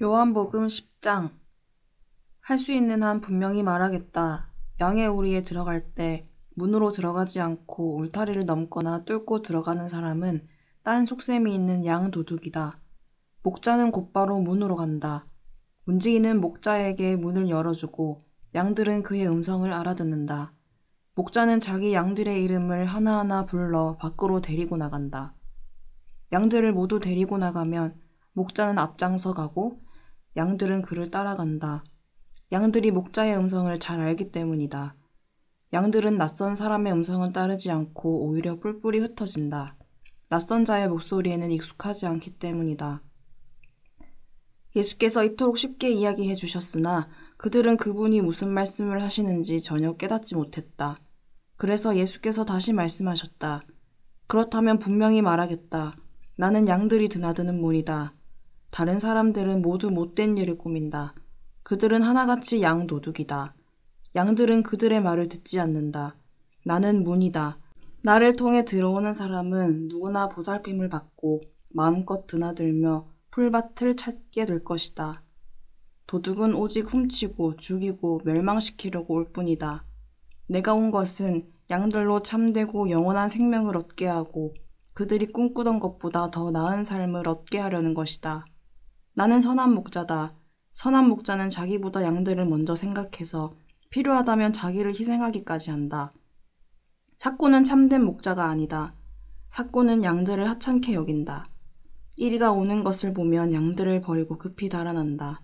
요한복음 10장. 할 수 있는 한 분명히 말하겠다. 양의 우리에 들어갈 때 문으로 들어가지 않고 울타리를 넘거나 뚫고 들어가는 사람은 딴 속셈이 있는 양 도둑이다. 목자는 곧바로 문으로 간다. 움직이는 목자에게 문을 열어주고 양들은 그의 음성을 알아듣는다. 목자는 자기 양들의 이름을 하나하나 불러 밖으로 데리고 나간다. 양들을 모두 데리고 나가면 목자는 앞장서 가고 양들은 그를 따라간다. 양들이 목자의 음성을 잘 알기 때문이다. 양들은 낯선 사람의 음성을 따르지 않고 오히려 뿔뿔이 흩어진다. 낯선 자의 목소리에는 익숙하지 않기 때문이다. 예수께서 이토록 쉽게 이야기해 주셨으나 그들은 그분이 무슨 말씀을 하시는지 전혀 깨닫지 못했다. 그래서 예수께서 다시 말씀하셨다. 그렇다면 분명히 말하겠다. 나는 양들이 드나드는 문이다. 다른 사람들은 모두 못된 일을 꾸민다. 그들은 하나같이 양 도둑이다. 양들은 그들의 말을 듣지 않는다. 나는 문이다. 나를 통해 들어오는 사람은 누구나 보살핌을 받고 마음껏 드나들며 풀밭을 찾게 될 것이다. 도둑은 오직 훔치고 죽이고 멸망시키려고 올 뿐이다. 내가 온 것은 양들로 참되고 영원한 생명을 얻게 하고 그들이 꿈꾸던 것보다 더 나은 삶을 얻게 하려는 것이다. 나는 선한 목자다. 선한 목자는 자기보다 양들을 먼저 생각해서 필요하다면 자기를 희생하기까지 한다. 삭고는 참된 목자가 아니다. 삭고는 양들을 하찮게 여긴다. 이리가 오는 것을 보면 양들을 버리고 급히 달아난다.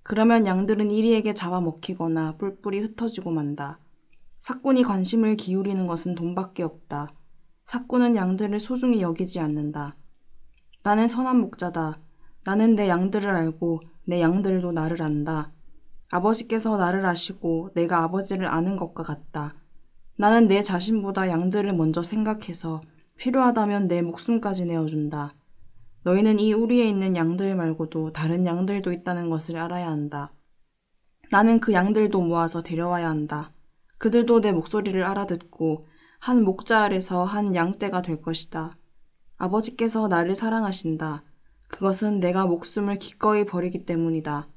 그러면 양들은 이리에게 잡아먹히거나 뿔뿔이 흩어지고 만다. 삭고니 관심을 기울이는 것은 돈밖에 없다. 삭고는 양들을 소중히 여기지 않는다. 나는 선한 목자다. 나는 내 양들을 알고 내 양들도 나를 안다. 아버지께서 나를 아시고 내가 아버지를 아는 것과 같다. 나는 내 자신보다 양들을 먼저 생각해서 필요하다면 내 목숨까지 내어준다. 너희는 이 우리에 있는 양들 말고도 다른 양들도 있다는 것을 알아야 한다. 나는 그 양들도 모아서 데려와야 한다. 그들도 내 목소리를 알아듣고 한 목자 아래서 한 양떼가 될 것이다. 아버지께서 나를 사랑하신다. 그것은 내가 목숨을 기꺼이 버리기 때문이다.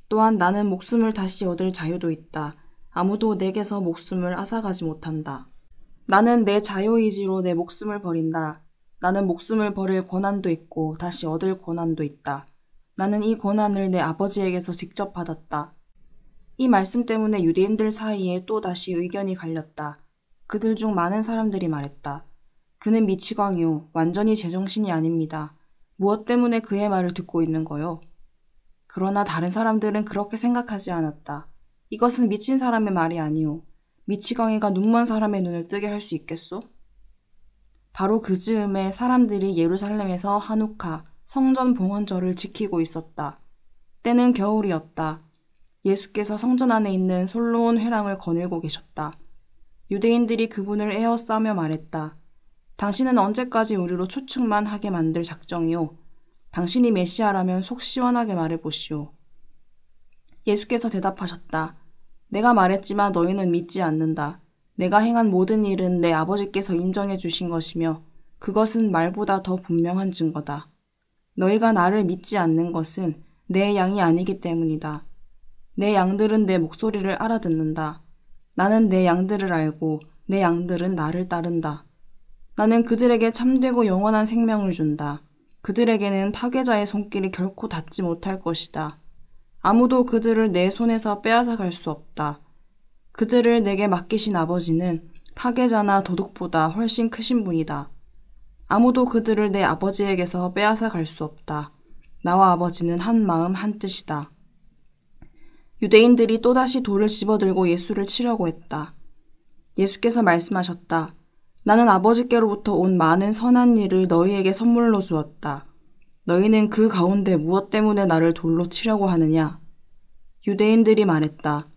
또한 나는 목숨을 다시 얻을 자유도 있다. 아무도 내게서 목숨을 앗아가지 못한다. 나는 내 자유의지로 내 목숨을 버린다. 나는 목숨을 버릴 권한도 있고 다시 얻을 권한도 있다. 나는 이 권한을 내 아버지에게서 직접 받았다. 이 말씀 때문에 유대인들 사이에 또 다시 의견이 갈렸다. 그들 중 많은 사람들이 말했다. 그는 미치광이요. 완전히 제정신이 아닙니다. 무엇 때문에 그의 말을 듣고 있는 거요? 그러나 다른 사람들은 그렇게 생각하지 않았다. 이것은 미친 사람의 말이 아니오. 미치광이가 눈먼 사람의 눈을 뜨게 할 수 있겠소? 바로 그 즈음에 사람들이 예루살렘에서 하누카, 성전 봉헌절을 지키고 있었다. 때는 겨울이었다. 예수께서 성전 안에 있는 솔로몬 회랑을 거닐고 계셨다. 유대인들이 그분을 에워싸며 말했다. 당신은 언제까지 우리로 추측만 하게 만들 작정이오? 당신이 메시아라면 속 시원하게 말해보시오. 예수께서 대답하셨다. 내가 말했지만 너희는 믿지 않는다. 내가 행한 모든 일은 내 아버지께서 인정해 주신 것이며 그것은 말보다 더 분명한 증거다. 너희가 나를 믿지 않는 것은 내 양이 아니기 때문이다. 내 양들은 내 목소리를 알아듣는다. 나는 내 양들을 알고 내 양들은 나를 따른다. 나는 그들에게 참되고 영원한 생명을 준다. 그들에게는 파괴자의 손길이 결코 닿지 못할 것이다. 아무도 그들을 내 손에서 빼앗아 갈 수 없다. 그들을 내게 맡기신 아버지는 파괴자나 도둑보다 훨씬 크신 분이다. 아무도 그들을 내 아버지에게서 빼앗아 갈 수 없다. 나와 아버지는 한 마음 한 뜻이다. 유대인들이 또다시 돌을 집어들고 예수를 치려고 했다. 예수께서 말씀하셨다. 나는 아버지께로부터 온 많은 선한 일을 너희에게 선물로 주었다. 너희는 그 가운데 무엇 때문에 나를 돌로 치려고 하느냐? 유대인들이 말했다.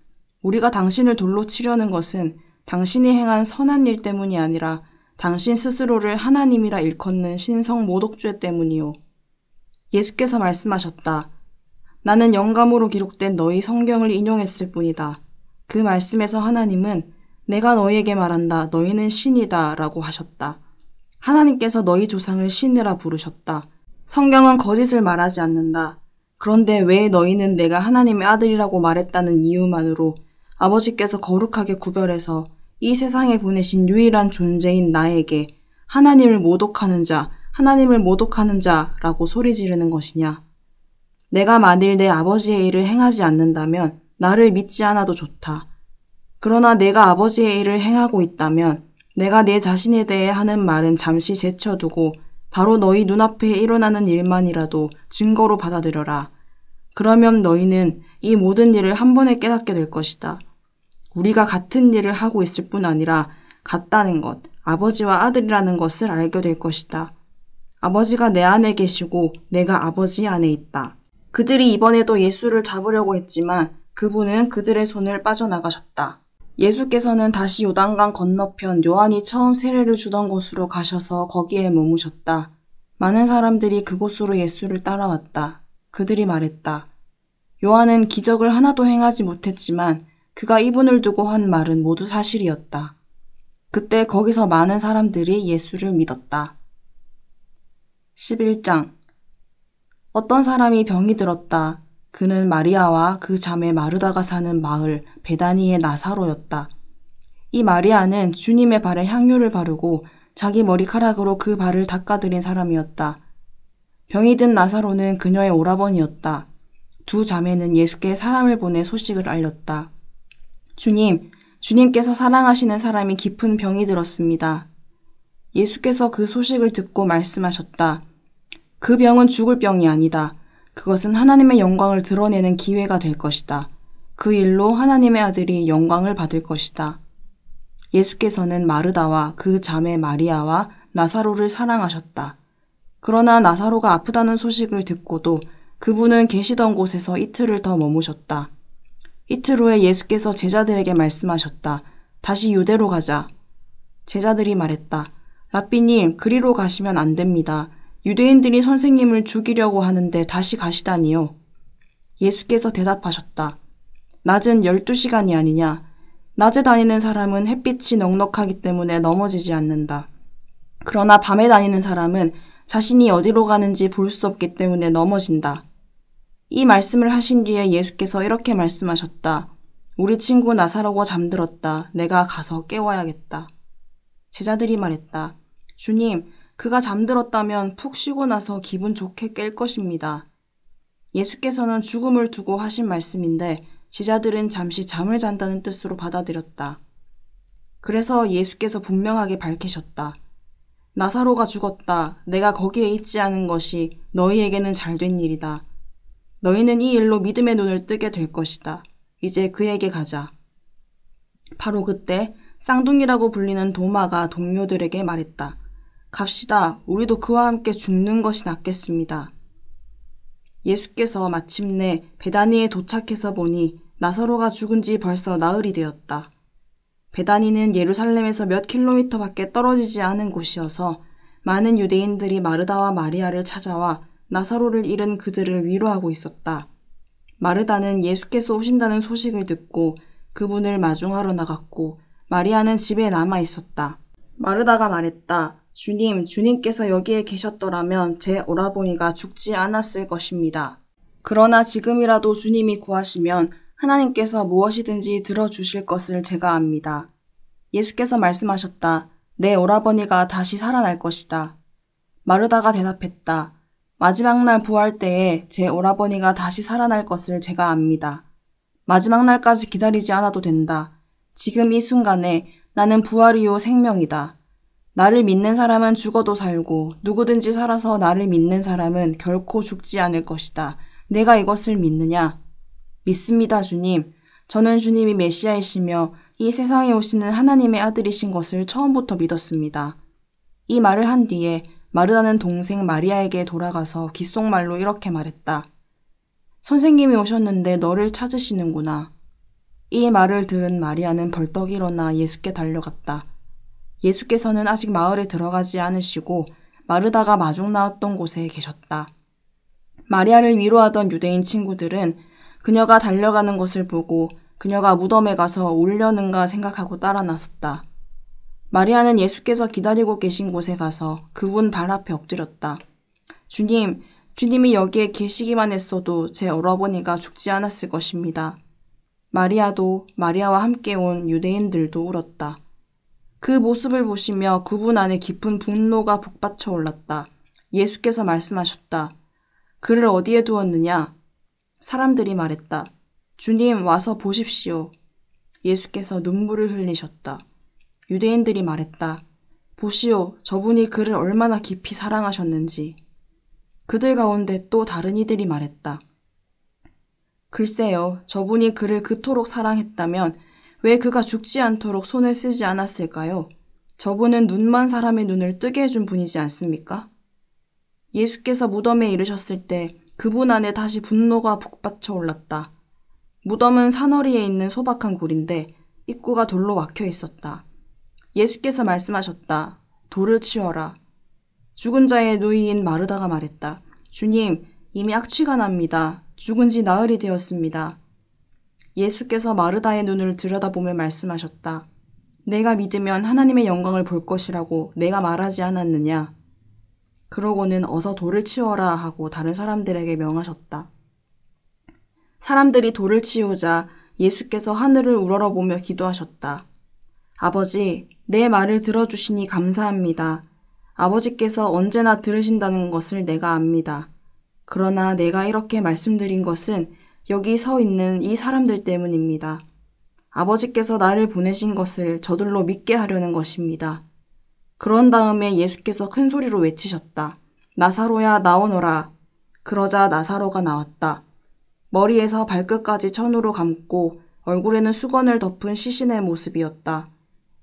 우리가 당신을 돌로 치려는 것은 당신이 행한 선한 일 때문이 아니라 당신 스스로를 하나님이라 일컫는 신성 모독죄 때문이요. 예수께서 말씀하셨다. 나는 영감으로 기록된 너희 성경을 인용했을 뿐이다. 그 말씀에서 하나님은 내가 너희에게 말한다. 너희는 신이다 라고 하셨다. 하나님께서 너희 조상을 신이라 부르셨다. 성경은 거짓을 말하지 않는다. 그런데 왜 너희는 내가 하나님의 아들이라고 말했다는 이유만으로 아버지께서 거룩하게 구별해서 이 세상에 보내신 유일한 존재인 나에게 하나님을 모독하는 자라고 소리 지르는 것이냐? 내가 만일 내 아버지의 일을 행하지 않는다면 나를 믿지 않아도 좋다. 그러나 내가 아버지의 일을 행하고 있다면 내가 내 자신에 대해 하는 말은 잠시 제쳐두고 바로 너희 눈앞에 일어나는 일만이라도 증거로 받아들여라. 그러면 너희는 이 모든 일을 한 번에 깨닫게 될 것이다. 우리가 같은 일을 하고 있을 뿐 아니라 같다는 것, 아버지와 아들이라는 것을 알게 될 것이다. 아버지가 내 안에 계시고 내가 아버지 안에 있다. 그들이 이번에도 예수를 잡으려고 했지만 그분은 그들의 손을 빠져나가셨다. 예수께서는 다시 요단강 건너편 요한이 처음 세례를 주던 곳으로 가셔서 거기에 머무셨다. 많은 사람들이 그곳으로 예수를 따라왔다. 그들이 말했다. 요한은 기적을 하나도 행하지 못했지만 그가 이분을 두고 한 말은 모두 사실이었다. 그때 거기서 많은 사람들이 예수를 믿었다. 11장. 어떤 사람이 병이 들었다. 그는 마리아와 그 자매 마르다가 사는 마을 베다니의 나사로였다. 이 마리아는 주님의 발에 향유를 바르고 자기 머리카락으로 그 발을 닦아드린 사람이었다. 병이 든 나사로는 그녀의 오라버니였다. 두 자매는 예수께 사람을 보내 소식을 알렸다. 주님께서 사랑하시는 사람이 깊은 병이 들었습니다. 예수께서 그 소식을 듣고 말씀하셨다. 그 병은 죽을 병이 아니다. 그것은 하나님의 영광을 드러내는 기회가 될 것이다. 그 일로 하나님의 아들이 영광을 받을 것이다. 예수께서는 마르다와 그 자매 마리아와 나사로를 사랑하셨다. 그러나 나사로가 아프다는 소식을 듣고도 그분은 계시던 곳에서 이틀을 더 머무셨다. 이틀 후에 예수께서 제자들에게 말씀하셨다. 다시 유대로 가자. 제자들이 말했다. 랍비님, 그리로 가시면 안 됩니다. 유대인들이 선생님을 죽이려고 하는데 다시 가시다니요. 예수께서 대답하셨다. 낮은 12시간이 아니냐. 낮에 다니는 사람은 햇빛이 넉넉하기 때문에 넘어지지 않는다. 그러나 밤에 다니는 사람은 자신이 어디로 가는지 볼 수 없기 때문에 넘어진다. 이 말씀을 하신 뒤에 예수께서 이렇게 말씀하셨다. 우리 친구 나사로가 잠들었다. 내가 가서 깨워야겠다. 제자들이 말했다. 주님, 그가 잠들었다면 푹 쉬고 나서 기분 좋게 깰 것입니다. 예수께서는 죽음을 두고 하신 말씀인데 제자들은 잠시 잠을 잔다는 뜻으로 받아들였다. 그래서 예수께서 분명하게 밝히셨다. 나사로가 죽었다. 내가 거기에 있지 않은 것이 너희에게는 잘된 일이다. 너희는 이 일로 믿음의 눈을 뜨게 될 것이다. 이제 그에게 가자. 바로 그때 쌍둥이라고 불리는 도마가 동료들에게 말했다. 갑시다. 우리도 그와 함께 죽는 것이 낫겠습니다. 예수께서 마침내 베다니에 도착해서 보니 나사로가 죽은 지 벌써 나흘이 되었다. 베다니는 예루살렘에서 몇 킬로미터밖에 떨어지지 않은 곳이어서 많은 유대인들이 마르다와 마리아를 찾아와 나사로를 잃은 그들을 위로하고 있었다. 마르다는 예수께서 오신다는 소식을 듣고 그분을 마중하러 나갔고 마리아는 집에 남아 있었다. 마르다가 말했다. 주님께서 여기에 계셨더라면 제 오라버니가 죽지 않았을 것입니다. 그러나 지금이라도 주님이 구하시면 하나님께서 무엇이든지 들어주실 것을 제가 압니다. 예수께서 말씀하셨다. 내 오라버니가 다시 살아날 것이다. 마르다가 대답했다. 마지막 날 부활 때에 제 오라버니가 다시 살아날 것을 제가 압니다. 마지막 날까지 기다리지 않아도 된다. 지금 이 순간에 나는 부활이요 생명이다. 나를 믿는 사람은 죽어도 살고 누구든지 살아서 나를 믿는 사람은 결코 죽지 않을 것이다. 내가 이것을 믿느냐? 믿습니다, 주님. 저는 주님이 메시아이시며 이 세상에 오시는 하나님의 아들이신 것을 처음부터 믿었습니다. 이 말을 한 뒤에 마르다는 동생 마리아에게 돌아가서 귓속말로 이렇게 말했다. 선생님이 오셨는데 너를 찾으시는구나. 이 말을 들은 마리아는 벌떡 일어나 예수께 달려갔다. 예수께서는 아직 마을에 들어가지 않으시고 마르다가 마중 나왔던 곳에 계셨다. 마리아를 위로하던 유대인 친구들은 그녀가 달려가는 것을 보고 그녀가 무덤에 가서 울려는가 생각하고 따라 나섰다. 마리아는 예수께서 기다리고 계신 곳에 가서 그분 발 앞에 엎드렸다. 주님, 주님이 여기에 계시기만 했어도 제 오라버니가 죽지 않았을 것입니다. 마리아도 마리아와 함께 온 유대인들도 울었다. 그 모습을 보시며 그분 안에 깊은 분노가 북받쳐 올랐다. 예수께서 말씀하셨다. 그를 어디에 두었느냐? 사람들이 말했다. 주님, 와서 보십시오. 예수께서 눈물을 흘리셨다. 유대인들이 말했다. 보시오, 저분이 그를 얼마나 깊이 사랑하셨는지. 그들 가운데 또 다른 이들이 말했다. 글쎄요, 저분이 그를 그토록 사랑했다면 왜 그가 죽지 않도록 손을 쓰지 않았을까요? 저분은 눈먼 사람의 눈을 뜨게 해준 분이지 않습니까? 예수께서 무덤에 이르셨을 때 그분 안에 다시 분노가 북받쳐 올랐다. 무덤은 산허리에 있는 소박한 굴인데 입구가 돌로 막혀 있었다. 예수께서 말씀하셨다. 돌을 치워라. 죽은 자의 누이인 마르다가 말했다. 주님, 이미 악취가 납니다. 죽은 지 나흘이 되었습니다. 예수께서 마르다의 눈을 들여다보며 말씀하셨다. 내가 믿으면 하나님의 영광을 볼 것이라고 내가 말하지 않았느냐? 그러고는 어서 돌을 치워라 하고 다른 사람들에게 명하셨다. 사람들이 돌을 치우자 예수께서 하늘을 우러러보며 기도하셨다. 아버지, 내 말을 들어주시니 감사합니다. 아버지께서 언제나 들으신다는 것을 내가 압니다. 그러나 내가 이렇게 말씀드린 것은 여기 서 있는 이 사람들 때문입니다. 아버지께서 나를 보내신 것을 저들로 믿게 하려는 것입니다. 그런 다음에 예수께서 큰 소리로 외치셨다. 나사로야, 나오너라. 그러자 나사로가 나왔다. 머리에서 발끝까지 천으로 감고 얼굴에는 수건을 덮은 시신의 모습이었다.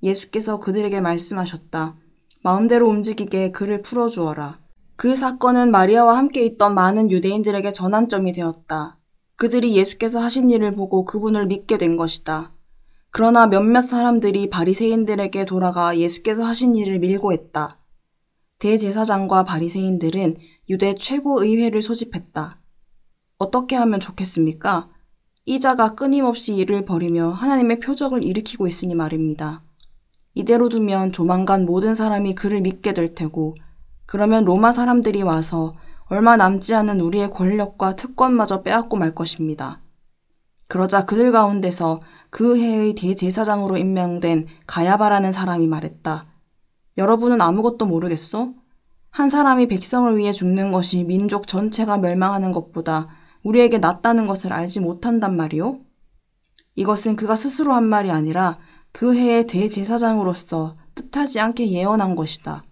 예수께서 그들에게 말씀하셨다. 마음대로 움직이게 그를 풀어주어라. 그 사건은 마리아와 함께 있던 많은 유대인들에게 전환점이 되었다. 그들이 예수께서 하신 일을 보고 그분을 믿게 된 것이다. 그러나 몇몇 사람들이 바리새인들에게 돌아가 예수께서 하신 일을 밀고 했다. 대제사장과 바리새인들은 유대 최고의회를 소집했다. 어떻게 하면 좋겠습니까? 이 자가 끊임없이 일을 벌이며 하나님의 표적을 일으키고 있으니 말입니다. 이대로 두면 조만간 모든 사람이 그를 믿게 될 테고 그러면 로마 사람들이 와서 얼마 남지 않은 우리의 권력과 특권마저 빼앗고 말 것입니다. 그러자 그들 가운데서 그 해의 대제사장으로 임명된 가야바라는 사람이 말했다. 여러분은 아무것도 모르겠소? 한 사람이 백성을 위해 죽는 것이 민족 전체가 멸망하는 것보다 우리에게 낫다는 것을 알지 못한단 말이오? 이것은 그가 스스로 한 말이 아니라 그 해의 대제사장으로서 뜻하지 않게 예언한 것이다.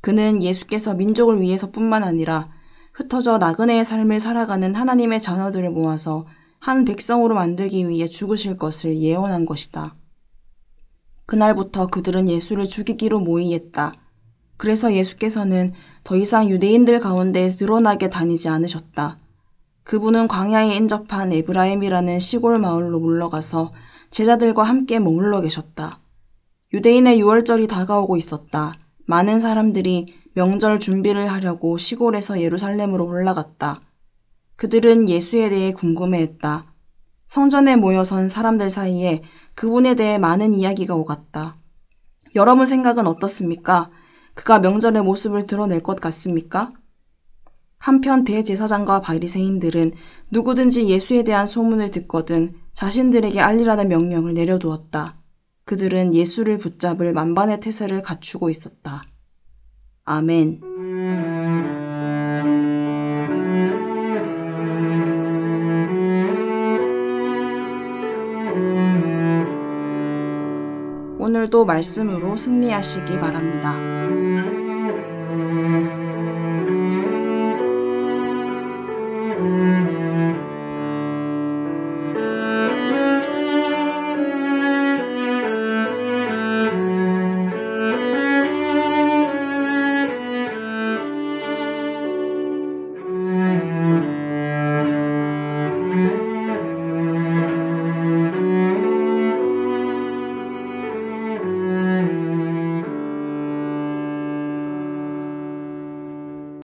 그는 예수께서 민족을 위해서뿐만 아니라 흩어져 나그네의 삶을 살아가는 하나님의 자녀들을 모아서 한 백성으로 만들기 위해 죽으실 것을 예언한 것이다. 그날부터 그들은 예수를 죽이기로 모의했다. 그래서 예수께서는 더 이상 유대인들 가운데 드러나게 다니지 않으셨다. 그분은 광야에 인접한 에브라임이라는 시골 마을로 물러가서 제자들과 함께 머물러 계셨다. 유대인의 유월절이 다가오고 있었다. 많은 사람들이 명절 준비를 하려고 시골에서 예루살렘으로 올라갔다. 그들은 예수에 대해 궁금해했다. 성전에 모여선 사람들 사이에 그분에 대해 많은 이야기가 오갔다. 여러분 생각은 어떻습니까? 그가 명절의 모습을 드러낼 것 같습니까? 한편 대제사장과 바리새인들은 누구든지 예수에 대한 소문을 듣거든 자신들에게 알리라는 명령을 내려두었다. 그들은 예수를 붙잡을 만반의 태세를 갖추고 있었다. 아멘. 오늘도 말씀으로 승리하시기 바랍니다.